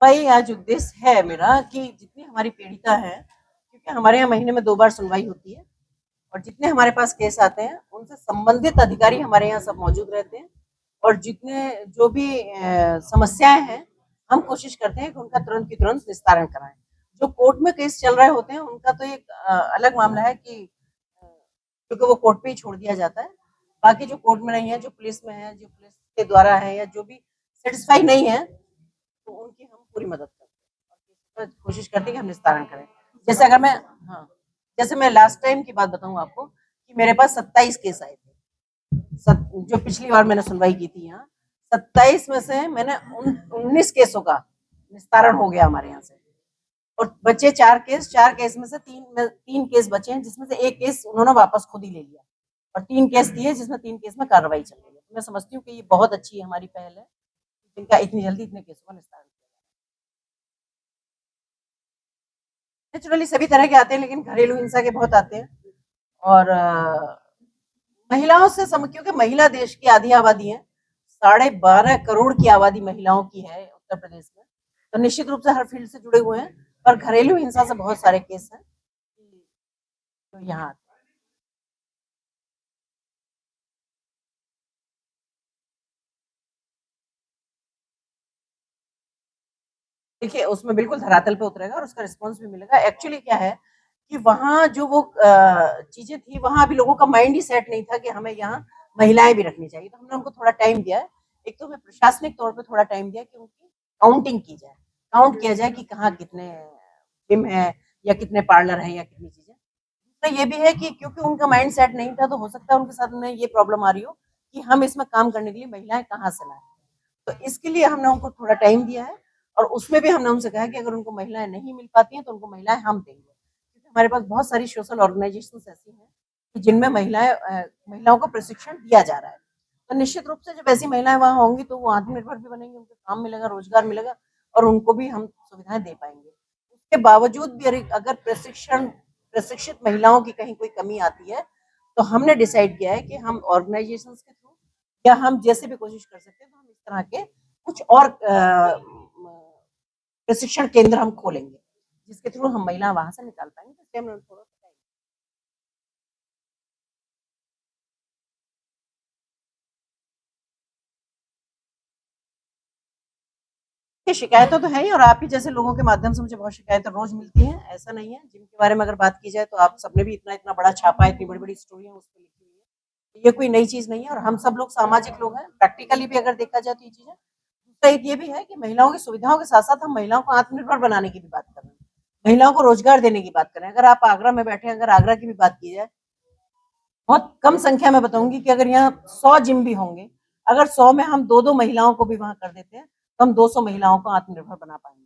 भाई आज उद्देश्य है मेरा कि जितनी हमारी पीड़िता है, क्योंकि हमारे यहाँ महीने में 2 बार सुनवाई होती है और जितने हमारे पास केस आते हैं उनसे संबंधित अधिकारी हमारे यहाँ सब मौजूद रहते हैं और जितने जो भी समस्याएं हैं हम कोशिश करते हैं कि उनका तुरंत की तुरंत निस्तारण कराएं। जो कोर्ट में केस चल रहे होते हैं उनका तो एक अलग मामला है कि क्योंकि वो कोर्ट पे ही छोड़ दिया जाता है। बाकी जो कोर्ट में नहीं है, जो पुलिस में है, जो पुलिस के द्वारा है या जो भी सेटिस्फाई नहीं है, तो उनकी हम पूरी मदद करते हैं और कोशिश करते हैं कि हम निस्तारण करें। जैसे अगर मैं हाँ, जैसे मैं लास्ट टाइम की बात बताऊँ आपको कि मेरे पास 27 केस आए थे। जो पिछली बार मैंने सुनवाई की थी यहाँ, 27 में से मैंने 19 केसों का निस्तारण हो गया हमारे यहाँ से और बचे 4 केस। 4 केस में से तीन केस बचे हैं, जिसमें से एक केस उन्होंने वापस खुद ही ले लिया और 3 केस दिए, जिसमें 3 केस में कार्रवाई चल रही है। तो मैं समझती हूँ कि ये बहुत अच्छी हमारी पहल है, जिनका इतनी जल्दी इतने केसों का निस्तारण किया। नेचुरली सभी तरह के आते हैं, लेकिन घरेलू हिंसा के बहुत आते हैं और महिलाओं से क्योंकि महिला देश की आधी आबादी है, 12.5 करोड़ की आबादी महिलाओं की है उत्तर प्रदेश में, तो निश्चित रूप से हर फील्ड से जुड़े हुए हैं। पर घरेलू हिंसा से बहुत सारे केस हैं तो यहाँ देखिए उसमें बिल्कुल धरातल पे उतरेगा और उसका रिस्पॉन्स भी मिलेगा। एक्चुअली क्या है कि वहाँ जो वो चीजें थी, वहाँ अभी लोगों का माइंड ही सेट नहीं था कि हमें यहाँ महिलाएं भी रखनी चाहिए, तो हमने उनको थोड़ा टाइम दिया है। एक तो हमें प्रशासनिक तौर पे थोड़ा टाइम दिया कि उनकी काउंटिंग की जाए, काउंट किया जाए कि कहाँ कितने जिम है या कितने पार्लर है या कितनी चीजें। तो ये भी है कि क्योंकि उनका माइंड सेट नहीं था, तो हो सकता है उनके साथ में ये प्रॉब्लम आ रही हो कि हम इसमें काम करने के लिए महिलाएं कहाँ से लाएं। तो इसके लिए हमने उनको थोड़ा टाइम दिया है और उसमें भी हमने उनसे कहा कि अगर उनको महिलाएं नहीं मिल पाती हैं तो उनको महिलाएं हम देंगे, क्योंकि हमारे पास बहुत सारी सोशल ऑर्गेनाइजेशन ऐसी हैं कि जिनमें महिलाओं को प्रशिक्षण दिया जा रहा है। तो निश्चित रूप से जब ऐसी महिलाएं वहां होंगी तो वो आत्मनिर्भर भी बनेंगी, उनको काम मिलेगा, रोजगार मिलेगा और उनको भी हम सुविधाएं दे पाएंगे। उसके बावजूद भी अगर प्रशिक्षित महिलाओं की कहीं कोई कमी आती है, तो हमने डिसाइड किया है कि हम ऑर्गेनाइजेशन के थ्रू या हम जैसे भी कोशिश कर सकते हैं, तो हम इस तरह के कुछ और प्रशिक्षण केंद्र हम खोलेंगे, जिसके थ्रू हम महिला वहां से निकाल पाएंगे। तो हमने थोड़ा शिकायतें तो है ही और आप ही जैसे लोगों के माध्यम से मुझे बहुत शिकायतें रोज मिलती हैं। ऐसा नहीं है, जिम के बारे में अगर बात की जाए तो आप सबने भी इतना इतना बड़ा छापा है, इतनी बड़ी बड़ी स्टोरियां उस पर लिखी हुई है। ये कोई नई चीज नहीं है और हम सब लोग सामाजिक लोग हैं, प्रैक्टिकली भी अगर देखा जाए तो ये चीजें। दूसरा एक ये भी है कि महिलाओं की सुविधाओं के साथ साथ हम महिलाओं को आत्मनिर्भर बनाने की भी बात कर रहे हैं, महिलाओं को रोजगार देने की बात करें। अगर आप आगरा में बैठे, अगर आगरा की भी बात की जाए, बहुत कम संख्या में बताऊंगी कि अगर यहाँ 100 जिम भी होंगे, अगर 100 में हम दो दो महिलाओं को भी वहां कर देते हैं, तो हम 200 महिलाओं को आत्मनिर्भर बना पाएंगे।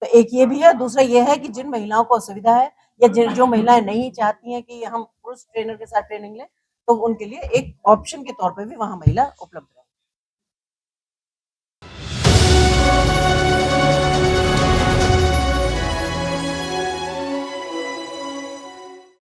तो एक ये भी है। दूसरा ये है कि जिन महिलाओं को असुविधा है या जो महिलाएं नहीं चाहती हैं कि हम पुरुष ट्रेनर के साथ ट्रेनिंग लें, तो उनके लिए एक ऑप्शन के तौर पर भी वहां महिला उपलब्ध है।